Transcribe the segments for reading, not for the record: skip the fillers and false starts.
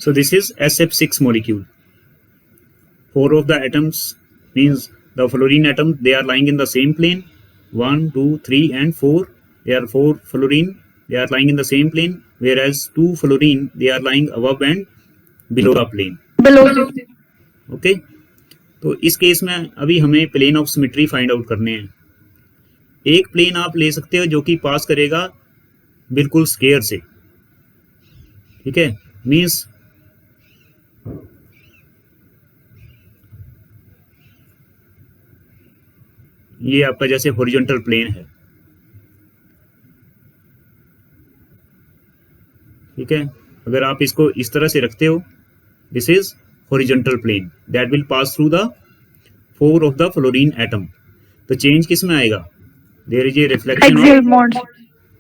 So this is SF6 molecule. 4 of the atoms means the fluorine atoms, they are lying in the same plane. 1, 2, 3 and 4. There are 4 fluorine, they are lying in the same plane, whereas 2 fluorine, they are lying above and below the plane. Okay. तो इस case में अभी हमें plane of symmetry find out करने हैं. एक plane आप ले सकते हो जो कि पास करेगा बिल्कुल स्क्वायर से. ठीक है, मीन्स ये आपका जैसे हॉरिजॉन्टल प्लेन है. ठीक है, अगर आप इसको इस तरह से रखते हो, this is horizontal plane that will pass through the 4 of the fluorine atom. तो चेंज किस में आएगा? There is a reflection axial bond.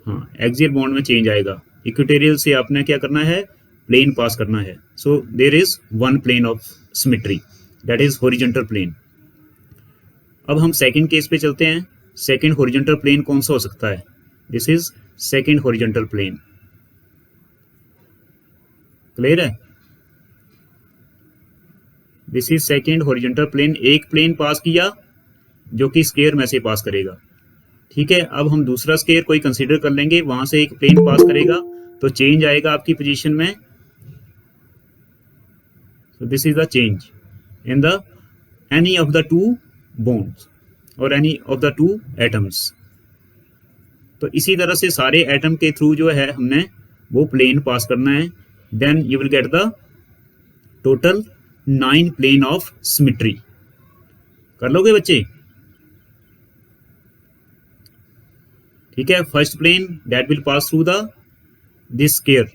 हाँ, एक्सियल बॉन्ड में चेंज आएगा. इक्वेटोरियल से आपने क्या करना है? प्लेन पास करना है. So there is one plane of symmetry that is horizontal plane. अब हम सेकंड केस पे चलते हैं. सेकंड हॉरिजॉन्टल प्लेन कौन सा हो सकता है? This is second horizontal plane. Clear है? This is second horizontal plane. एक प्लेन पास किया जो कि स्क्वायर में से पास करेगा. ठीक है, अब हम दूसरा स्क्वायर कोई कंसीडर कर लेंगे, वहां से एक प्लेन पास करेगा तो चेंज आएगा आपकी पोजीशन में. सो this is the change in the any of the to bonds और any of the two atoms. तो इसी तरह से सारे एटम के थ्रू जो है हमने वो प्लेन पास करना है. Then you will get the total 9 plane of symmetry. कर लोगे बच्चे? ठीक है, first plane that will pass through the this square.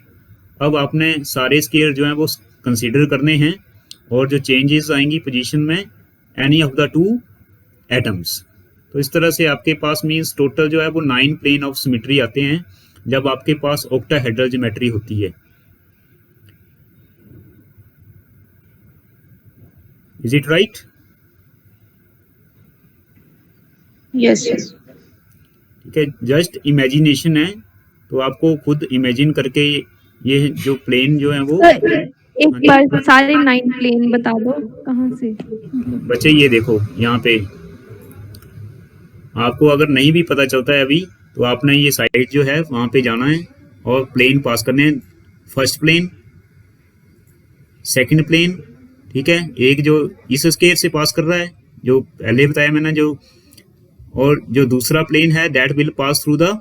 अब आपने सारे स्क्वायर जो है वो कंसीडर करने हैं और जो चेंजेस आएंगी पोजीशन में any of the two atoms. तो इस तरह से आपके पास मींस टोटल जो है वो 9 प्लेन ऑफ सिमेट्री आते हैं जब आपके पास ऑक्टाहेड्रल ज्योमेट्री होती है. Is it right? यस. ठीक है, जस्ट इमेजिनेशन है, तो आपको खुद इमेजिन करके ये जो प्लेन जो है वो एक बार सारे 9 प्लेन बता दो कहाँ से. बच्चे ये देखो यहाँ पे, आपको अगर नहीं भी पता चलता है अभी तो आपने ये साइड जो है वहां पे जाना है और प्लेन पास करने हैं. First plane, second plane. ठीक है, एक जो इस स्क्वायर से पास कर रहा है जो पहले बताया मैंने, जो और जो दूसरा प्लेन है that will pass through the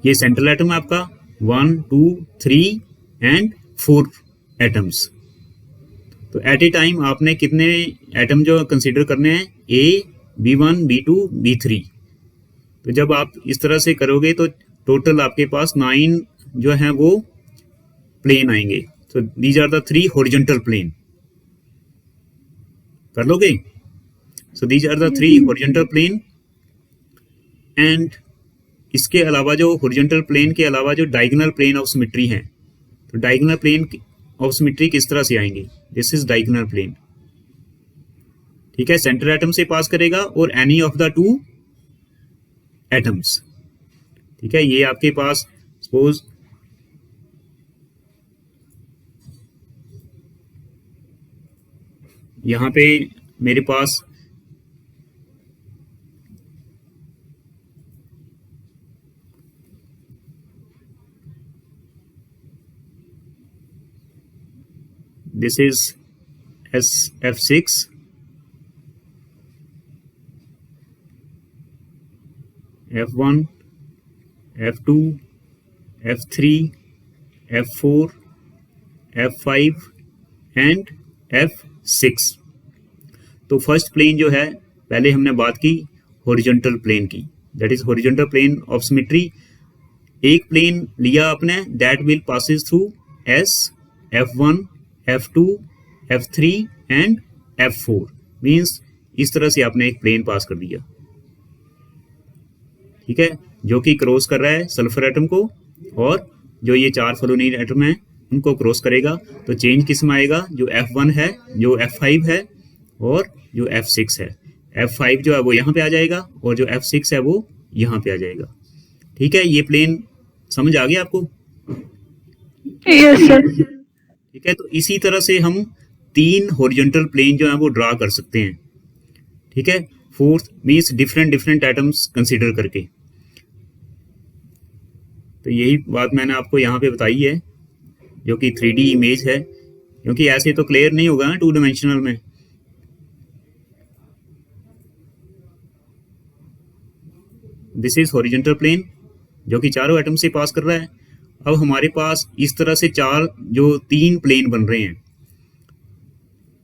ये सेंट्रल एटम है आपका 1, 2, 3 एंड 4 एटम्स. तो एट ए टाइम आपने कितने एटम जो कंसीडर करने हैं? A, B1, B2, B3. तो जब आप इस तरह से करोगे तो टोटल आपके पास 9 जो है वो प्लेन आएंगे. तो these are the 3 horizontal plane. कर लोगे? So these are the 3 horizontal plane. And इसके अलावा जो हॉरिजॉन्टल प्लेन के अलावा जो डायगोनल प्लेन ऑफ सिमेट्री हैं, तो डायगोनल प्लेन ऑफ सिमेट्री किस तरह से आएंगे? This is diagonal plane. ठीक है, सेंटर एटम से पास करेगा और any of the two atoms. ठीक है, ये आपके पास सपोज यहां पे मेरे पास this is SF6, F1, F2, F3, F4, F5 and F6. तो फर्स्ट प्लेन जो है पहले हमने बात की हॉरिजॉन्टल प्लेन की, that is horizontal plane of symmetry. एक प्लेन लिया आपने that will passes through S, F1, F2, F3 and F4. Means इस तरह से आपने एक प्लेन पास कर दिया. ठीक है, जो कि क्रॉस कर रहा है सल्फर एटम को और जो ये 4 फ्लोरीन एटम है उनको क्रॉस करेगा. तो चेंज किस में आएगा? जो F1 है, जो F5 है और जो F6 है. F5 जो है वो यहाँ पे आ जाएगा और जो F6 है वो यहाँ पे आ जाएगा. ठीक है, ये प्लेन समझ आ गया आपको? Yes sir. ठीक है, तो इसी तरह से हम 3 हॉरिजॉन्टल प्लेन जो है वो ड्रा कर सकते हैं। ठीक है, fourth means different different atoms consider करके। तो यही बात मैंने आपको यहाँ पे बताई है, जो कि 3D इमेज है, क्योंकि ऐसे तो क्लियर नहीं होगा ना 2 डायमेंशनल में। दिस इज हॉरिजॉन्टल प्लेन जो कि चारों एटम से पास कर रहा है। अब हमारे पास इस तरह से 3 प्लेन बन रहे हैं।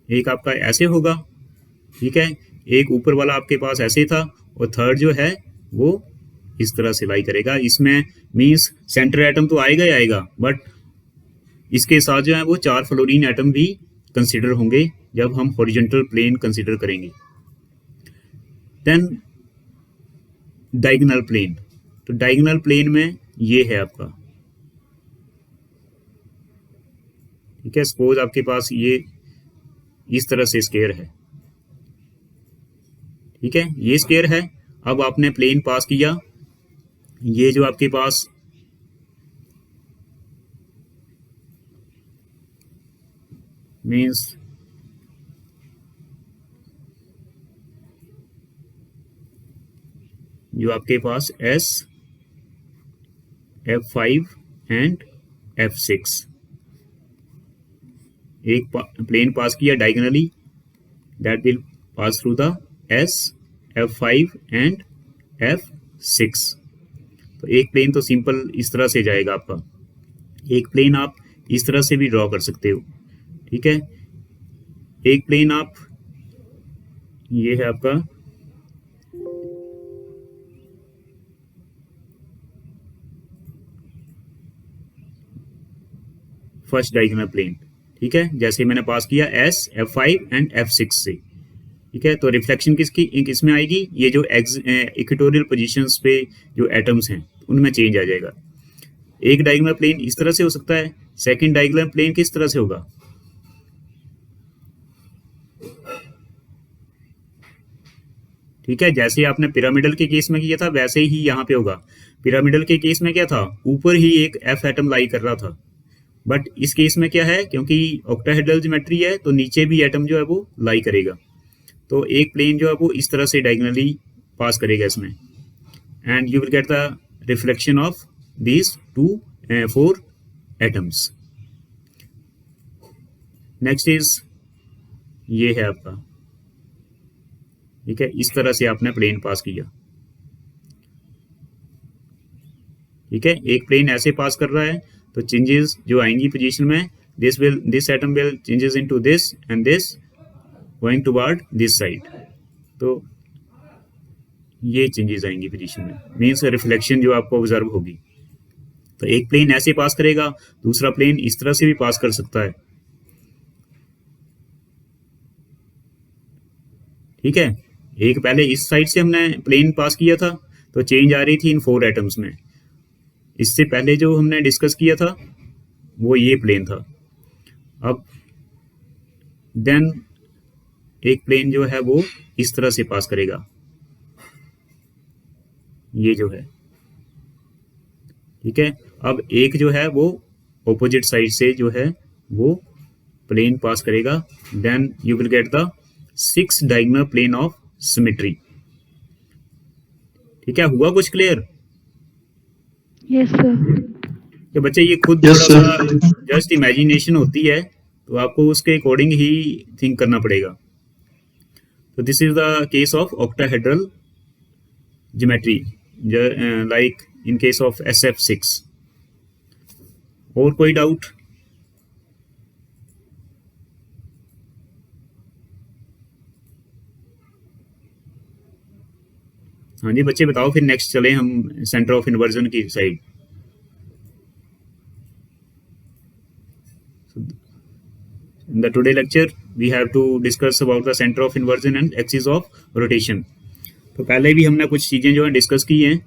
एक आपका ऐसे होगा, ठीक है, एक ऊपर वाला आपके पास ऐसे था, और थर्ड जो है वो इस तरह से लाई करेगा। इसमें मीन्स सेंटर एटम तो आएगा ही आएगा, बट इसके साथ जो है वो 4 फ्लोरीन एटम भी कंसिडर होंगे जब हम हॉरिजॉन्टल प्लेन कंसिडर करेंगे। देन डायगोनल प्लेन, तो डायगोनल प्लेन में ये है आपका, ठीक है, सपोज आपके पास ये इस तरह से स्क्वायर है। ठीक है, ये स्क्वायर है। अब आपने प्लेन पास किया, ये जो आपके पास मीन्स जो आपके पास S, F5 एंड F6 एक प्लेन पास किया diagonally, that will pass through the S, F5 and F6। तो एक प्लेन तो सिंपल इस तरह से जाएगा आपका। एक प्लेन आप इस तरह से भी ड्रॉ कर सकते हो। ठीक है, एक प्लेन आप, ये है आपका फर्स्ट डायगोनल प्लेन। ठीक है, जैसे मैंने पास किया S, F5 एंड F6 से। ठीक है, तो रिफ्लेक्शन किसमें आएगी, ये जो इक्वेटोरियल पोजीशंस पे जो एटम्स हैं उनमें चेंज आ जाएगा। एक डायगोनल प्लेन इस तरह से हो सकता है, सेकंड डायगोनल प्लेन किस तरह से होगा, ठीक है, जैसे आपने पिरामिडल के केस में किया था वैसे ही यहाँ पे होगा। पिरामिडल के केस में क्या था, ऊपर ही एक F एटम लाई कर रहा था, बट इस केस में क्या है, क्योंकि ऑक्टाहेड्रल ज्योमेट्री है तो नीचे भी एटम जो है वो लाई करेगा। तो एक प्लेन जो है वो इस तरह से डायगोनली पास करेगा इसमें, and you will get the reflection of these 4 atoms. Next is ये है आपका, ठीक है, इस तरह से आपने प्लेन पास किया। ठीक है, एक प्लेन ऐसे पास कर रहा है तो चेंजेस जो आएंगी पोजीशन में, this atom will changes into this and this going toward this side. तो ये चेंजेस आएंगी पोजीशन में, मीन्स रिफ्लेक्शन जो आपको ऑब्जर्व होगी। तो एक प्लेन ऐसे पास करेगा, दूसरा प्लेन इस तरह से भी पास कर सकता है। ठीक है, एक पहले इस साइड से हमने प्लेन पास किया था तो चेंज आ रही थी इन 4 एटम्स में। इससे पहले जो हमने डिस्कस किया था वो ये प्लेन था। अब देन एक प्लेन जो है वो इस तरह से पास करेगा, ये जो है। ठीक है, अब एक जो है वो ऑपोजिट साइड से जो है वो प्लेन पास करेगा, then you will get the 6 diagonal plane of symmetry. ठीक है, हुआ कुछ क्लियर? Yes sir. तो बच्चे ये खुद थोड़ा सा जस्ट इमेजिनेशन होती है, तो आपको उसके अकॉर्डिंग ही थिंक करना पड़ेगा। तो this is the case of octahedral geometry, like in case of SF6। और कोई डाउट? हाँ जी बच्चे बताओ, फिर नेक्स्ट चले हम सेंटर ऑफ इन्वर्जन की side. In the today lecture we have to discuss about the center of inversion and axis of rotation। तो पहले भी हमने कुछ चीजें जो है डिस्कस की हैं।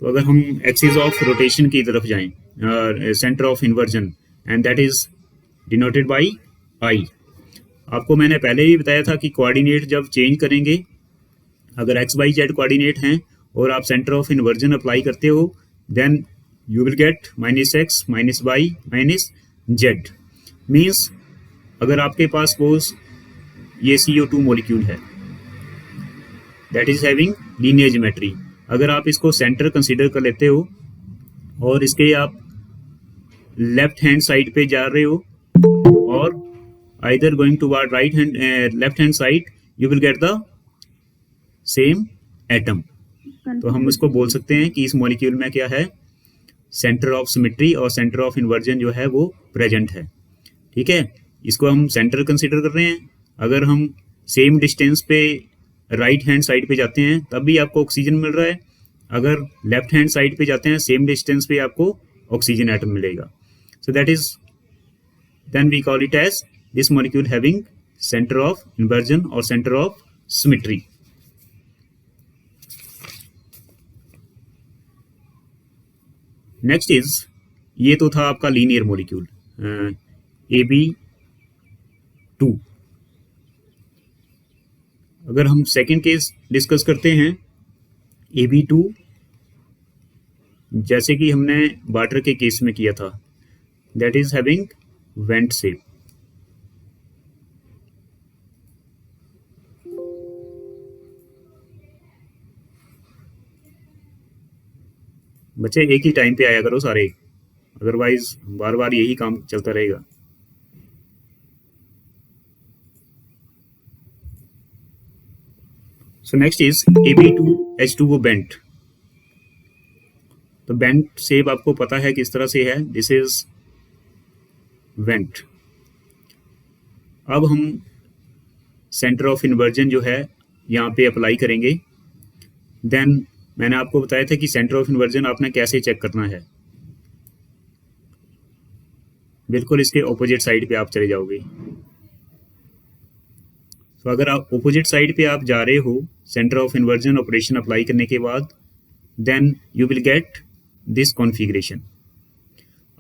तो अगर हम एक्सिस ऑफ रोटेशन की तरफ जाएं, centre of inversion, and that is denoted by I. आपको मैंने पहले ही बताया था कि कोऑर्डिनेट जब चेंज करेंगे, अगर x y z कोऑर्डिनेट हैं और आप सेंटर ऑफ इन्वर्जन अप्लाई करते हो, then you will get -x -y -z। Means अगर आपके पास सपोज ये CO2 मॉलिक्यूल है that is having linear geometry, अगर आप इसको सेंटर कंसीडर कर लेते हो और इसके आप लेफ्ट हैंड साइड पे जा रहे हो और either going toward right hand left hand side, you will get the same atom. तो हम इसको बोल सकते हैं कि इस मॉलिक्यूल में क्या है, सेंटर ऑफ सिमेट्री और सेंटर ऑफ इन्वर्जन जो है वो प्रेजेंट है। ठीक है, इसको हम सेंटर कंसीडर कर रहे हैं। अगर हम सेम डिस्टेंस पे राइट हैंड साइड पे जाते हैं तब भी आपको ऑक्सीजन मिल रहा है, अगर लेफ्ट हैंड साइड पे जाते हैं सेम डिस्टेंस पे आपको ऑक्सीजन एटम मिलेगा। So that is then we call it as this molecule having centre of inversion और centre of symmetry. Next is, ये तो था आपका लीनियर मॉलिक्यूल AB2। अगर हम सेकेंड केस डिस्कस करते हैं AB2, जैसे कि हमने वाटर के केस में किया था, that is having went shape. बच्चे एक ही टाइम पे आया करो सारे, अदरवाइज बार बार यही काम चलता रहेगा। So next is AB2H2O bent. तो बेंट शेप आपको पता है किस तरह से है, दिस इज वेंट। अब हम सेंटर ऑफ इन्वर्जन जो है यहाँ पे अप्लाई करेंगे। देन मैंने आपको बताया था कि सेंटर ऑफ इन्वर्जन आपने कैसे चेक करना है, बिल्कुल इसके ऑपोजिट साइड पे आप चले जाओगे। तो अगर आप ऑपोजिट साइड पे आप जा रहे हो centre of inversion operation apply करने के बाद, then you will get this configuration.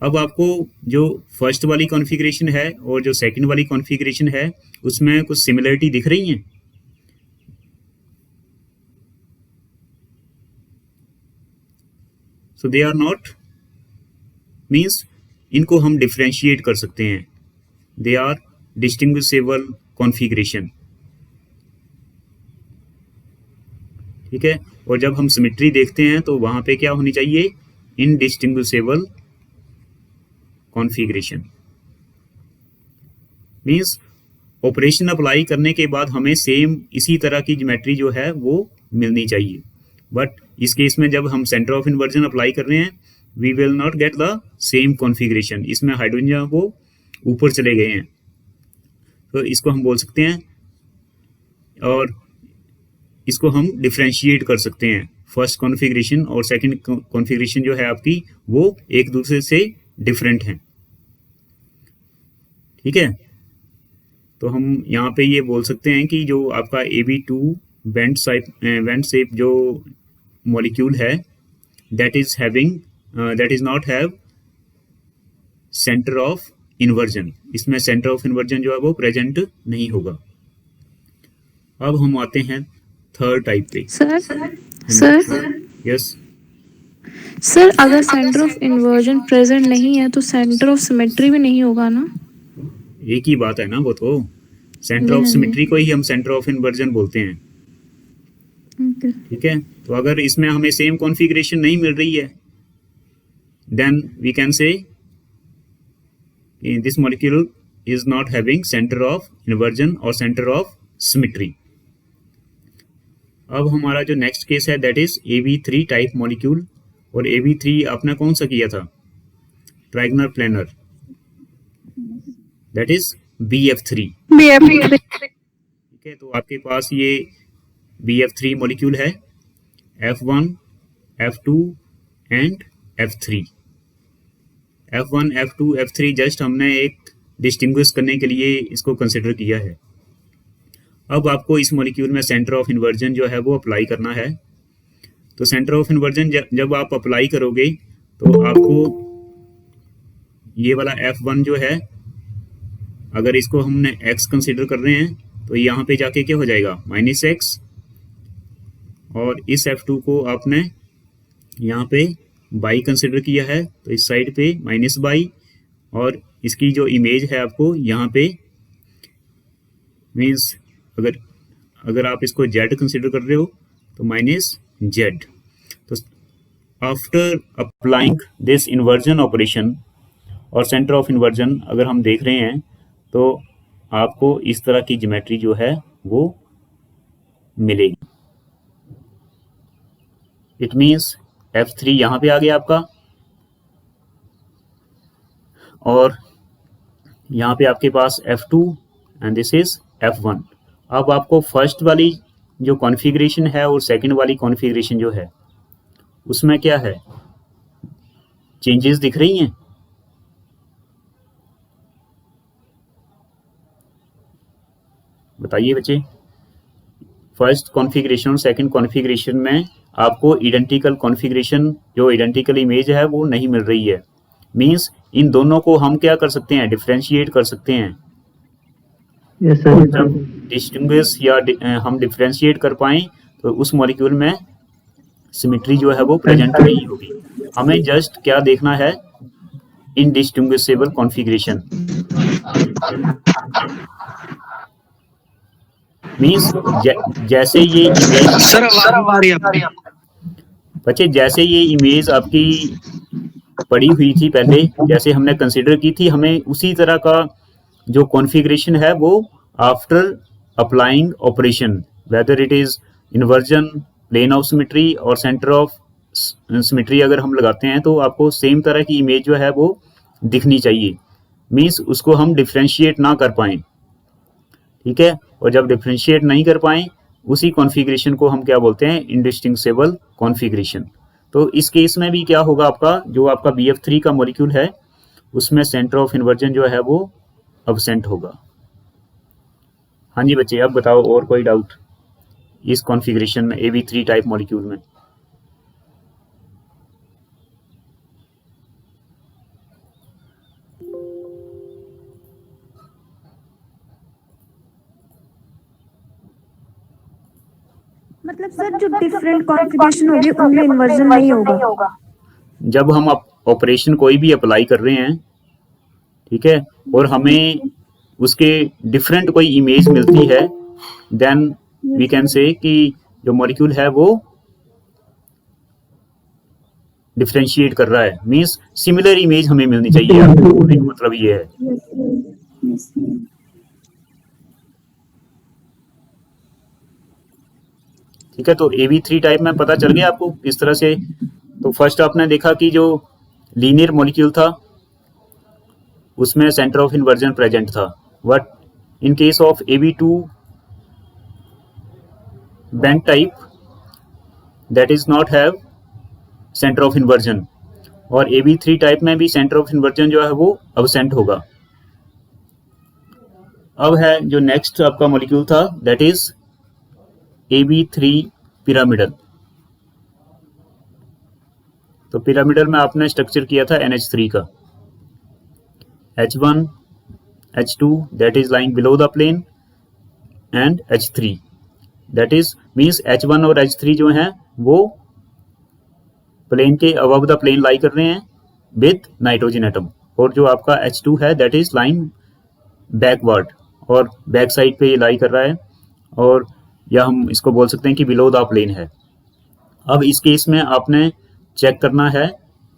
अब आपको जो फर्स्ट वाली कॉन्फ़िगरेशन है और जो सेकंड वाली कॉन्फ़िगरेशन है उसमें कुछ सिमिलरिटी दिख रही हैं। सो दे आर नॉट, मीन्स इनको हम डिफ्रेंशिएट कर सकते हैं, दे आर डिस्टिंग्विशेबल कॉन्फ़िगरेशन। ठीक है, और जब हम सिमेट्री देखते हैं तो वहां पे क्या होनी चाहिए, indistinguishable configuration. Means operation apply करने के बाद हमें सेम इसी तरह की ज्योमेट्री जो है वो मिलनी चाहिए, बट इस केस में जब हम सेंटर ऑफ इन्वर्जन अप्लाई कर रहे हैं we will not get the same configuration. इसमें हाइड्रोजन वो ऊपर चले गए हैं, तो इसको हम बोल सकते हैं और इसको हम डिफ्रेंशिएट कर सकते हैं। फर्स्ट कॉन्फ़िगरेशन और सेकंड कॉन्फ़िगरेशन जो है आपकी वो एक दूसरे से डिफरेंट हैं। ठीक है, तो हम यहाँ पे ये बोल सकते हैं कि जो आपका AB2 वेंट शेप जो मॉलिक्यूल है that is not have centre of inversion, इसमें सेंटर ऑफ इन्वर्जन जो है वो प्रेजेंट नहीं होगा। अब हम आते हैं थर्ड टाइप पे। सर यस सर, अगर सेंटर ऑफ इन्वर्जन प्रेजेंट नहीं है तो सेंटर ऑफ सिमेट्री भी नहीं होगा ना? एक ही बात है ना, वो तो सेंटर ऑफ सिमेट्री को ही हम सेंटर ऑफ इन्वर्जन बोलते हैं। ठीक है, तो अगर इसमें हमें सेम कॉन्फ़िगरेशन नहीं मिल रही है then we can say this molecule is not having centre of inversion और सेंटर ऑफ सिमेट्री। अब हमारा जो नेक्स्ट केस है that is AB3 type molecule, और AB3 आपने कौन सा किया था, trigonal planar, that is BF3। ठीक है, तो आपके पास ये BF3 मॉलिक्यूल है, F1 F2 and F3। F1 F2 F3 just हमने एक डिस्टिंग्विश करने के लिए इसको कंसिडर किया है। अब आपको इस मॉलिक्यूल में सेंटर ऑफ इन्वर्जन जो है वो अप्लाई करना है। तो सेंटर ऑफ इन्वर्जन जब आप अप्लाई करोगे तो आपको ये वाला F1 जो है, अगर इसको हमने x कंसिडर कर रहे हैं तो यहाँ पे जाके क्या हो जाएगा -x, और इस F2 को आपने यहाँ पे बाई कंसिडर किया है, तो इस साइड पे माइनस बाई, और इसकी जो इमेज है आपको यहाँ पे मीन्स अगर आप इसको Z कंसिडर कर रहे हो तो माइनस Z। तो after applying this inversion operation और सेंटर ऑफ इन्वर्जन अगर हम देख रहे हैं तो आपको इस तरह की ज्योमेट्री जो है वो मिलेगी। इट मीन्स F3 यहाँ पे आ गया आपका, और यहाँ पे आपके पास F2 and this is F1। अब आपको फर्स्ट वाली जो कॉन्फ़िगरेशन है और सेकंड वाली कॉन्फ़िगरेशन जो है उसमें क्या है, चेंजेस दिख रही हैं? बताइए बच्चे। फर्स्ट कॉन्फ़िगरेशन और सेकंड कॉन्फ़िगरेशन में आपको आइडेंटिकल कॉन्फ़िगरेशन जो आइडेंटिकल इमेज है वो नहीं मिल रही है। मींस इन दोनों को हम क्या कर सकते हैं, डिफरेंशिएट कर सकते हैं। जब डिस्टिंग्विश या हम डिफरेंशिएट कर पाएं तो उस मॉलिक्यूल में सिमेट्री जो है वो प्रेजेंट नहीं होगी। हमें जस्ट क्या देखना है, इनडिस्टिंग्विशेबल कॉन्फ़िगरेशन। मींस जैसे ये इमेज बच्चे, जैसे ये इमेज आपकी पड़ी हुई थी पहले, जैसे हमने कंसिडर की थी, हमें उसी तरह का जो कॉन्फ़िगरेशन है वो after applying operation, whether it is inversion, plane of symmetry और सेंटर ऑफ सिमेट्री अगर हम लगाते हैं तो आपको सेम तरह की इमेज जो है वो दिखनी चाहिए। मींस उसको हम डिफरेंशिएट ना कर पाएं, ठीक है। और जब डिफरेंशिएट नहीं कर पाएं उसी कॉन्फ़िगरेशन को हम क्या बोलते हैं, इनडिस्टिंग्विशेबल कॉन्फ़िगरेशन। तो इस केस में भी क्या होगा, आपका जो आपका BF3 का मॉलिक्यूल है उसमें सेंटर ऑफ इन्वर्जन जो है वो अब्सेंट होगा। हाँ जी बच्चे, अब बताओ और कोई डाउट इस कॉन्फ़िगरेशन में, AB3 टाइप मॉलिक्यूल में? मतलब सर जो डिफरेंट कॉन्फ़िगरेशन होगी उनमें इन्वर्जन नहीं होगा। जब हम ऑपरेशन कोई भी अप्लाई कर रहे हैं, ठीक है, और हमें उसके डिफरेंट कोई इमेज मिलती है, देन वी कैन से कि जो मॉलिक्यूल है वो डिफरेंशिएट कर रहा है। मींस सिमिलर इमेज हमें मिलनी चाहिए, आपको मतलब ये है। ठीक है, तो AB3 टाइप में पता चल गया आपको इस तरह से। तो फर्स्ट आपने देखा कि जो लीनियर मॉलिक्यूल था उसमें सेंटर ऑफ इन्वर्जन प्रेजेंट था, but in case of AB2 bent type that is not have centre of inversion, और AB3 टाइप में भी सेंटर ऑफ इन्वर्जन जो है वो अब्सेंट होगा। अब है जो नेक्स्ट आपका मॉलिक्यूल था दैट इज AB3 पिरामिडल। तो पिरामिडल में आपने स्ट्रक्चर किया था NH3 का, H1 H2 that is lying below the plane and H3 that is means H1 और H3 जो हैं वो प्लेन के अबव द प्लेन लाई कर रहे हैं विद नाइट्रोजन एटम, और जो आपका H2 है दैट इज लाइंग बैकवर्ड और बैक साइड पे ये लाई कर रहा है, और या हम इसको बोल सकते हैं कि बिलो द प्लेन है। अब इस केस में आपने चेक करना है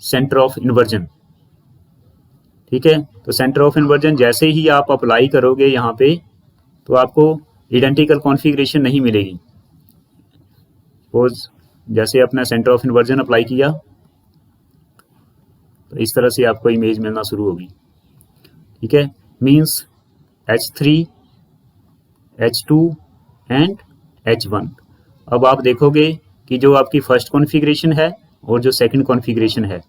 सेंटर ऑफ इन्वर्जन, ठीक है। तो सेंटर ऑफ इन्वर्जन जैसे ही आप अप्लाई करोगे यहाँ पे तो आपको आइडेंटिकल कॉन्फ़िगरेशन नहीं मिलेगी। सपोज जैसे अपने सेंटर ऑफ इन्वर्जन अप्लाई किया तो इस तरह से आपको इमेज मिलना शुरू होगी, ठीक है। Means H3 H2 and H1। अब आप देखोगे कि जो आपकी फर्स्ट कॉन्फ़िगरेशन है और जो सेकंड कॉन्फ़िगरेशन है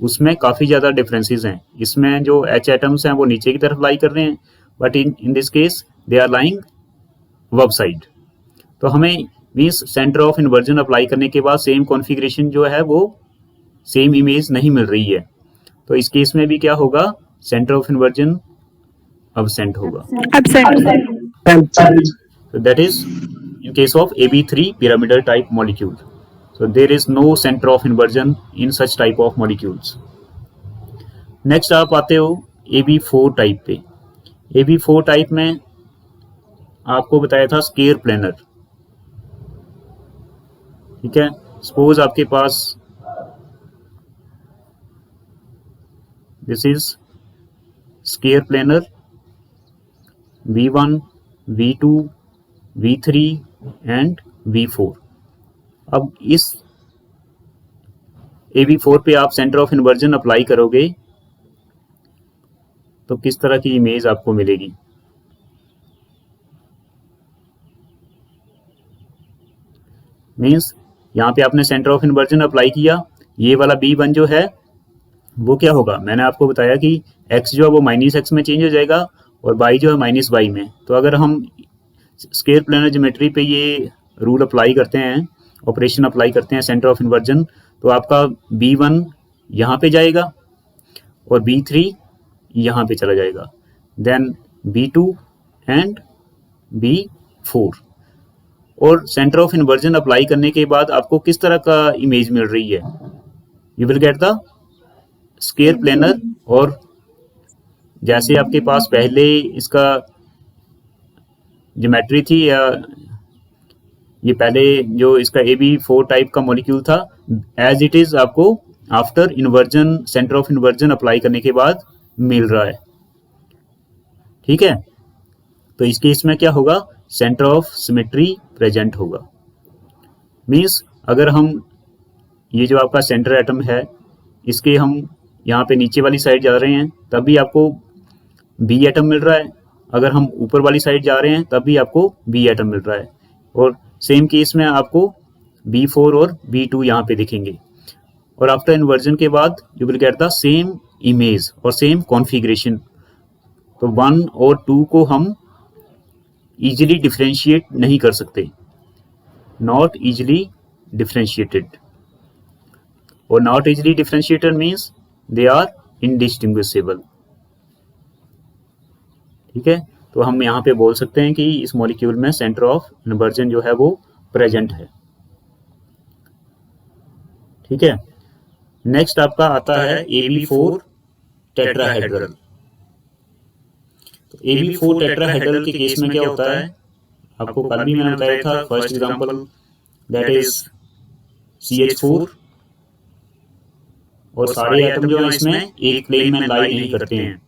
उसमें काफ़ी ज़्यादा डिफरेंसेस हैं। इसमें जो H एटम्स हैं वो नीचे की तरफ लाई कर रहे हैं, but in this case they are lying above side. तो हमें means centre of inversion apply करने के बाद सेम कॉन्फ़िगरेशन जो है वो सेम इमेज नहीं मिल रही है। तो इस केस में भी क्या होगा, सेंटर ऑफ इन्वर्जन अब्सेंट होगा। तो that is in case of AB3 pyramidal type molecule. So there is no center of inversion in such type of molecules. Next आप आते हो AB4 टाइप पे. AB4 टाइप में आपको बताया था स्केयर प्लेनर. ठीक है, सपोज आपके पास this is square planar V1, V2, V3 and V4. अब इस AB4 पे आप सेंटर ऑफ इन्वर्जन अप्लाई करोगे तो किस तरह की इमेज आपको मिलेगी. मीन्स यहाँ पे आपने सेंटर ऑफ इन्वर्जन अप्लाई किया, ये वाला B1 जो है वो क्या होगा, मैंने आपको बताया कि x जो है वो -x में चेंज हो जाएगा और y जो है -y में. तो अगर हम स्केयर प्लेनर ज्योमेट्री पे ये रूल अप्लाई करते हैं, ऑपरेशन अप्लाई करते हैं सेंटर ऑफ इन्वर्जन, तो आपका B1 यहाँ पे जाएगा और B3 यहाँ पे चला जाएगा, देन B2 एंड B4. और सेंटर ऑफ इन्वर्जन अप्लाई करने के बाद आपको किस तरह का इमेज मिल रही है, you will get the square planar. और जैसे आपके पास पहले इसका ज्योमेट्री थी या ये पहले जो इसका AB4 टाइप का मॉलिक्यूल था, एज इट इज आपको after inversion centre of inversion apply करने के बाद मिल रहा है. ठीक है, तो इस केस में क्या होगा, सेंटर ऑफ सिमेट्री प्रेजेंट होगा. मीन्स अगर हम ये जो आपका सेंटर एटम है इसके हम यहाँ पे नीचे वाली साइड जा रहे हैं तब भी आपको B एटम मिल रहा है, अगर हम ऊपर वाली साइड जा रहे हैं तब भी आपको B एटम मिल रहा है. और सेम केस में आपको B4 और B2 यहाँ पे दिखेंगे. और आफ्टर इन्वर्जन के बाद you will get the same image और सेम कॉन्फ़िगरेशन. तो 1 और 2 को हम इजीली डिफरेंशिएट नहीं कर सकते, नॉट इजीली डिफरेंशिएटेड. और not easily differentiated means they are indistinguishable. ठीक है, तो हम यहाँ पे बोल सकते हैं कि इस मॉलिक्यूल में सेंटर ऑफ इन्वर्जन जो है वो प्रेजेंट है. ठीक है, नेक्स्ट आपका आता है AB4 टेट्राहेड्रल. तो AB4 टेट्राहेड्रल के केस में क्या होता है, आपको कल भी मैंने बताया था, first example that is CH4. और सारे एटम जो है इसमें एक प्लेन में लाई नहीं करते हैं.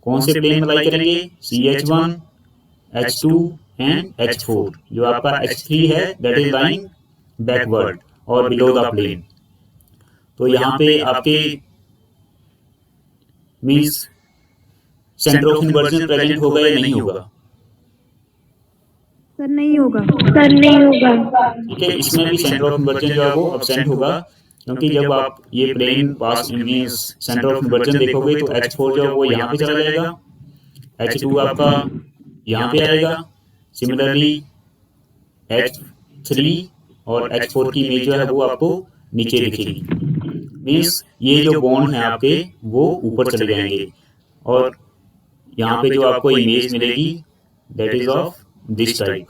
कौन से प्लेन में लाई करेंगे, CH1, H2 एंड H4. जो आपका H3 है दैट इज लाइंग बैकवर्ड और बिलो द प्लेन. तो यहाँ पे आपके means centre of inversion present होगा या नहीं होगा, सर नहीं होगा. ठीक है. इसमें भी सेंटर ऑफ इन्वर्जन जो है वो एब्सेंट होगा, क्योंकि जब आप ये plane pass means centre of inversion देखोगे तो H4 जो है वो यहाँ पे चला जाएगा, H2 आपका यहाँ पे आएगा, सिमिलरली H3 और H4 की इमेज जो है वो आपको नीचे दिखेगी. मीन्स ये जो बॉन्ड है आपके वो ऊपर चले जाएंगे और यहाँ पे जो आपको इमेज मिलेगी that is of this type.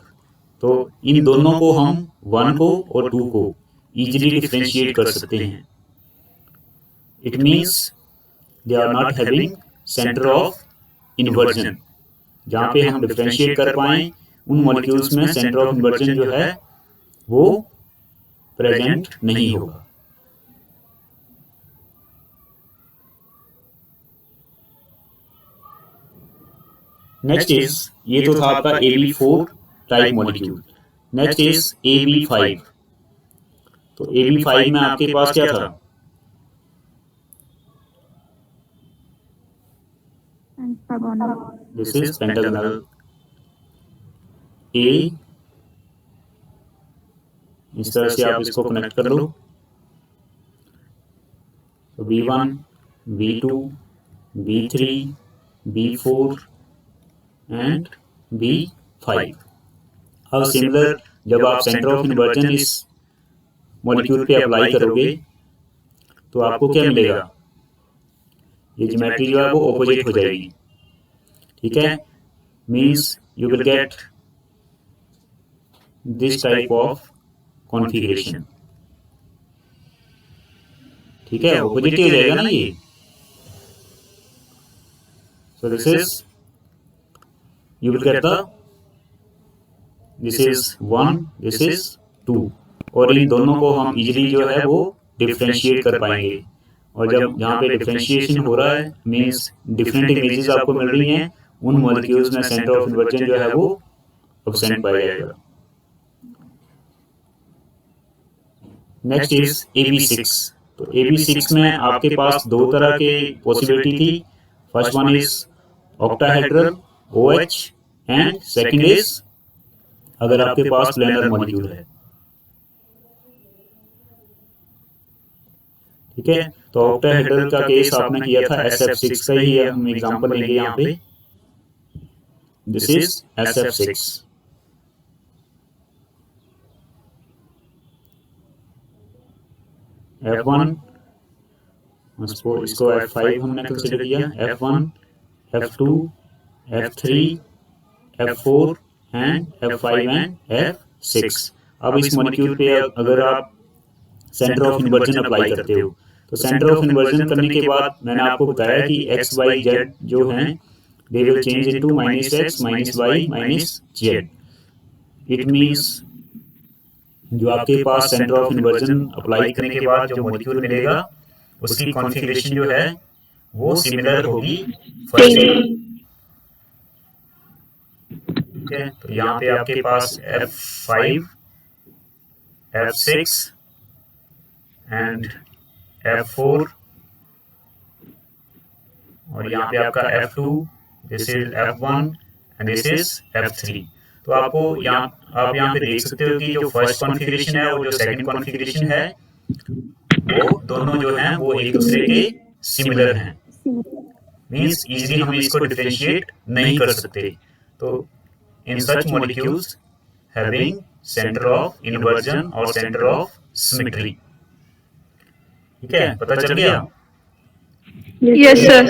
तो इन दोनों को हम 1 को और 2 को इजीली डिफरेंशिएट कर सकते हैं. It means they are not having centre of inversion. जहाँ पे हम डिफरेंशिएट कर पाएं उन मॉलिक्यूल्स में सेंटर ऑफ इन्वर्जन जो है वो प्रेजेंट नहीं होगा. नेक्स्ट इज, ये तो था आपका AB4 type molecule. Next is AB5. तो AB5 में आपके पास क्या था, दिस इज पेंटागोनल A. इस तरह से आप इसको कनेक्ट कर लो. तो B1, B2, B3, B4 and B5. अब सिमिलर जब आप सेंटर ऑफ इन्वर्जन इस मॉलिक्यूल पे अप्लाई करोगे तो आपको क्या मिलेगा, ये ज्योमेट्री जो है वो ऑपोजिट हो जाएगी. ठीक है, means you will get this type of configuration. ठीक है, ऑपोजिट हो जाएगा ना ये। सो this is, you will get the, this is 1, this is 2, और इन दोनों को हम इजीली जो है वो डिफ्रेंशिएट कर पाएंगे। और जब जहाँ पे डिफ्रेंशिएशन हो रहा है मीन्स डिफरेंट इमेजेस आपको मिल रही हैं, उन मॉलिक्यूल्स में सेंटर ऑफ इन्वर्जन जो है वो एब्सेंट पाया जाएगा। Next is AB6। तो AB6 में आपके पास दो तरह के पॉसिबिलिटी थी। First one is octahedral OH and second is अगर आपके पास प्लेनर मॉलिक्यूल है। ठीक है, तो ऑक्टाहेड्रल का केस आपने किया था SF6 का ही हम एग्जांपल लेंगे यहाँ पे। This is SF6। F1, इसको F5 हमने कंसिडर किया, F1, F2, F3, F4 and F5 and F6। अब इस मॉलिक्यूल पे अगर आप सेंटर ऑफ इन्वर्जन अप्लाई करते हो, तो सेंटर ऑफ इन्वर्जन करने के बाद मैंने आपको बताया कि x y z जो हैं दे will change into -x -y -z। It means जो आपके पास सेंटर ऑफ इन्वर्जन अप्लाई करने के बाद जो मॉलिक्यूल मिलेगा उसकी कॉन्फ़िगरेशन जो है वो सिमिलर होगी फर्स्ट। ठीक है, तो यहाँ पे आपके पास F5, F6 एंड F4 और यहाँ पे आपका F2, this is F1 and this is F3। तो आपको आप यहाँ पे देख सकते हो कि जो फर्स्ट कॉन्फ़िगरेशन है और जो सेकंड कॉन्फ़िगरेशन है वो दोनों जो हैं वो एक दूसरे के सिमिलर हैं। मींस इजीली हम इसको डिफरेंशिएट नहीं कर सकते। तो in such molecules having centre of inversion और सेंटर ऑफ सिमेट्री। ठीक है, पता चल गया? Yes sir.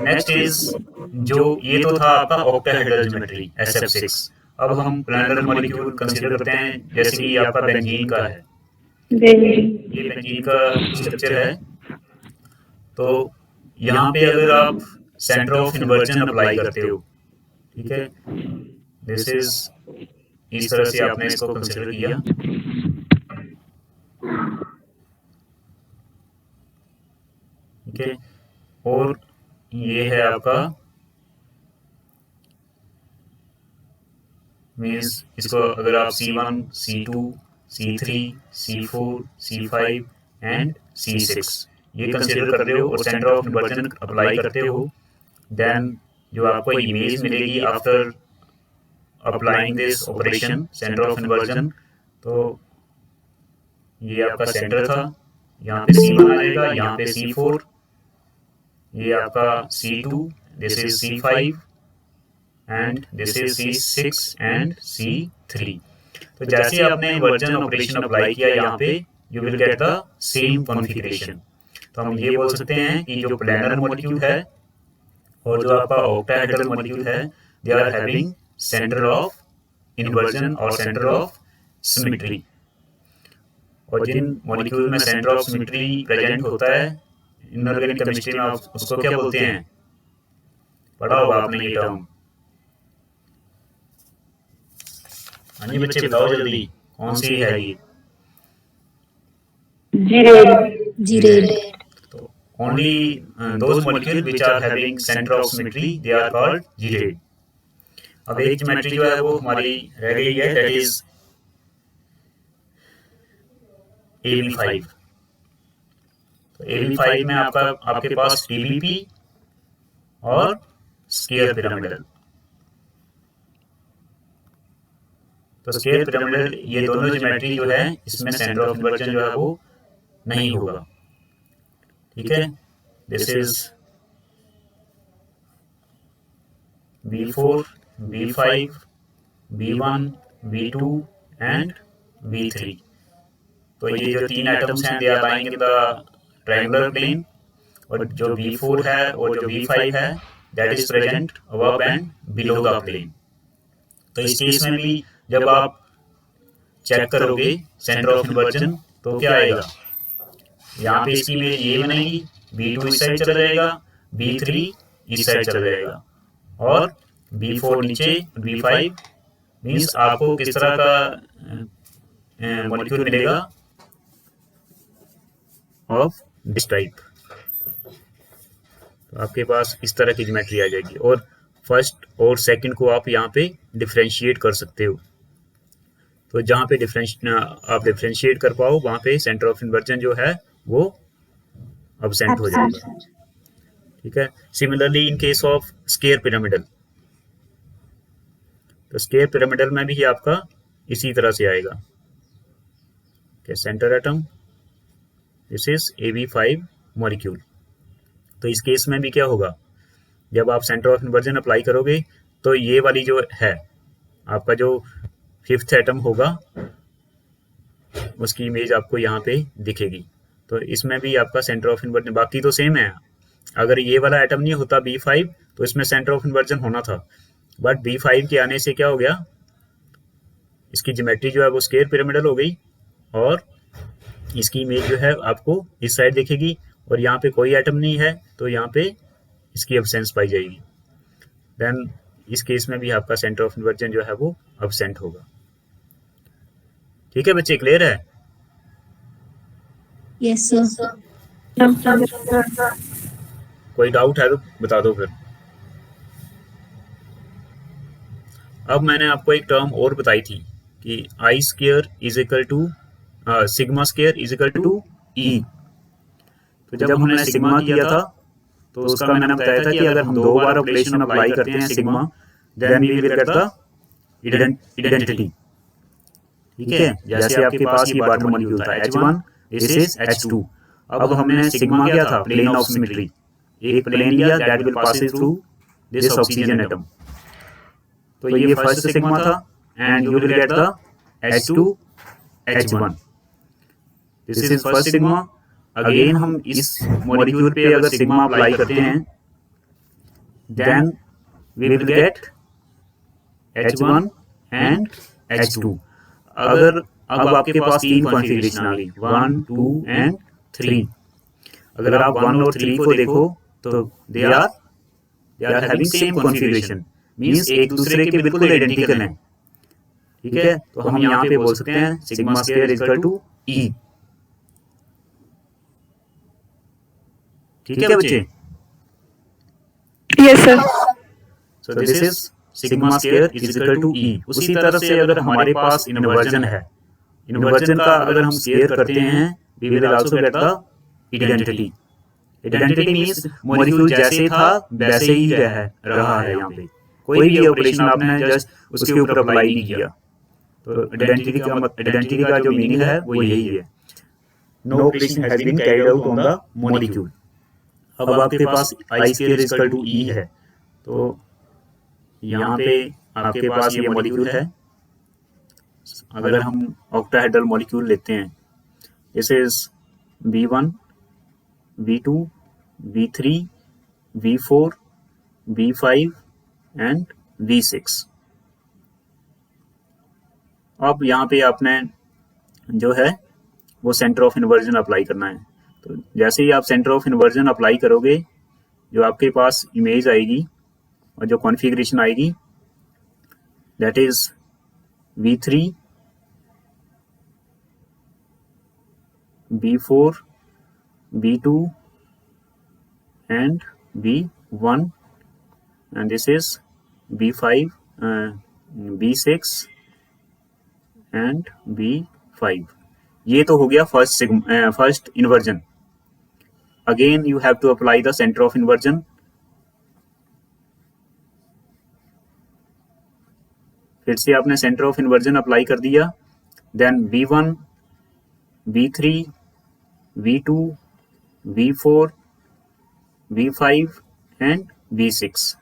नेक्स्ट इज, जो ये तो था आपका ऑक्टाहेड्रल ज्योमेट्री SF6। अब हम प्लैनर मॉलिक्यूल कंसीडर करते हैं, जैसे कि आपका बेंजीन का है। ये बेंजीन का स्ट्रक्चर है। तो यहाँ पे अगर आप सेंटर ऑफ इन्वर्जन अप्लाई करते हो, ठीक है, दिस इज, इस तरह से आपने इसको कंसीडर किया। ठीक है, और ये है आपका, मीन्स इसको अगर आप C1, C2, C3, C4, C5 and C6 ये कंसीडर करते हो और सेंटर ऑफ इन्वर्जन अप्लाई करते हो, देन जो आपको इमेज मिलेगी after applying this operation centre of inversion, तो ये आपका सेंटर था, यहाँ पे C1 आ जाएगा, यहाँ पे C4, ये आपका C2, this is C5 and this is C6 and C3। तो जैसे आपने इन्वर्जन ऑपरेशन अप्लाई किया यहाँ पे, you will get the same configuration. तो हम ये बोल सकते हैं कि जो प्लैनर मॉलिक्यूल है और जो आपका ऑक्टाहेड्रल मॉलिक्यूल है, they are having centre of inversion और सेंटर ऑफ सिमेट्री। और जिन मॉलिक्यूल में सेंटर ऑफ सिमेट्री प्रेजेंट होता है इनऑर्गेनिक केमिस्ट्री में, आप उसको क्या बोलते हैं? पढ़ा होगा आपने ये टर्म। हाँ जी बच्चे बताओ जल्दी, कौन सी है ये? जीरेड। तो only those molecule which are having centre of symmetry they are called gerade. अब एक ज्योमेट्री जो है वो हमारी रह गई है, दैट इज AB5। तो AB5 में आपके पास TBP और स्क्वायर पिरामिडल। तो स्क्वायर पिरामिडल ये दोनों ज्योमेट्री जो है इसमें सेंटर ऑफ इन्वर्जन जो है वो नहीं होगा। ठीक है, this is B4, B5, B1, B2 and B3। तो ये जो तीन एटम्स हैं they are lying in the triangular plane, और जो B4 है और जो B5 है that is present above and below the plane. तो इस केस में भी जब आप चेक करोगे सेंटर ऑफ इन्वर्जन तो क्या आएगा, यहाँ पे इसकी इमेज ये बनेगी, B2 इस साइड चला जाएगा, B3 इस साइड चला जाएगा और B4 नीचे, B5 मीन्स आपको किस तरह का मॉलिक्यूल मिलेगा ऑफ दिस टाइप। तो आपके पास इस तरह की ज्योमेट्री आ जाएगी और फर्स्ट और सेकंड को आप यहाँ पे डिफरेंशिएट कर सकते हो। तो जहाँ पे आप डिफरेंशिएट कर पाओ वहाँ पे सेंटर ऑफ इन्वर्जन जो है वो एब्सेंट हो जाएगा। ठीक है। Similarly in case of square pyramidal, तो स्क्वायर पिरामिडल में भी आपका इसी तरह से आएगा। Centre atom, this is AB5 molecule. तो इस केस में भी क्या होगा, जब आप सेंटर ऑफ इन्वर्जन अप्लाई करोगे तो ये वाली जो है आपका जो 5th एटम होगा उसकी इमेज आपको यहाँ पे दिखेगी। तो इसमें भी आपका सेंटर ऑफ इन्वर्जन, बाकी तो सेम है। अगर ये वाला एटम नहीं होता B5 तो इसमें सेंटर ऑफ इन्वर्जन होना था, बट B5 के आने से क्या हो गया, इसकी ज्योमेट्री जो है वो स्क्वायर पिरामिडल हो गई और इसकी इमेज जो है आपको इस साइड दिखेगी और यहाँ पे कोई एटम नहीं है तो यहाँ पे इसकी एब्सेंस पाई जाएगी। देन इस केस में भी आपका सेंटर ऑफ इन्वर्जन जो है वो एब्सेंट होगा। ठीक है बच्चे, क्लियर है? Yes sir. कोई डाउट है तो बता दो फिर। अब मैंने आपको एक टर्म और बताई थी कि I square is equal to sigma square is equal to E. तो जब हमने सिग्मा किया था तो उसका मैंने बताया था कि अगर हम 2 बार ऑपरेशन अप्लाई करते हैं sigma, then we will get the identity. ठीक है, जैसे आपके पास ये वाटर मॉलिक्यूल था H1, दिस इज H2। अब हमने सिग्मा किया था प्लेन ऑफ सिमेट्री, एक प्लेन लिया that will pass through this oxygen atom. तो ये फर्स्ट सिग्मा था and you will get the H2 H1, this is first sigma. Again हम इस मॉलिक्यूल पे अगर सिग्मा अप्लाई करते हैं then we will get H1 and H2। अगर अब आपके पास 3 कॉन्फ़िगरेशन आ गई, 1, 2 एंड 3। अगर आप 1 और 3 को देखो तो they are having same configuration, means एक दूसरे के बिल्कुल आइडेंटिकल हैं। ठीक है, तो हम यहाँ पे बोल सकते हैं sigma square is equal to E। ठीक है बच्चे? Yes sir. So this is sigma square is equal to E। उसी तरह से अगर हमारे पास इन्वर्जन है, इन्वर्जन का अगर हम स्क्वायर करते हैं we will also get the identity. Identity means molecule जैसे था वैसे ही रहा है। यहाँ पे कोई भी ऑपरेशन आपने जस्ट उसके ऊपर अप्लाई नहीं किया। तो आइडेंटिटी का जो मीनिंग है वो यही है, no operation has been carried out on the molecule. अब आपके पास I square is equal to E है, तो यहाँ पे आपके पास ये मॉलिक्यूल है। अगर हम ऑक्टाहेड्रल मॉलिक्यूल लेते हैं, this is B1, B2, B3, B4, B5 and V6। अब यहाँ पे आपने जो है वो सेंटर ऑफ इन्वर्जन अप्लाई करना है। तो जैसे ही आप सेंटर ऑफ इन्वर्जन अप्लाई करोगे, जो आपके पास इमेज आएगी और जो कॉन्फ़िगरेशन आएगी that is V3, B4, B2 and B1 and this is B5, B6 and B5। ये तो हो गया first inversion. Again you have to apply the centre of inversion. फिर से आपने सेंटर ऑफ इन्वर्जन अप्लाई कर दिया, then B1, B3, V2, V4, V5 and V6।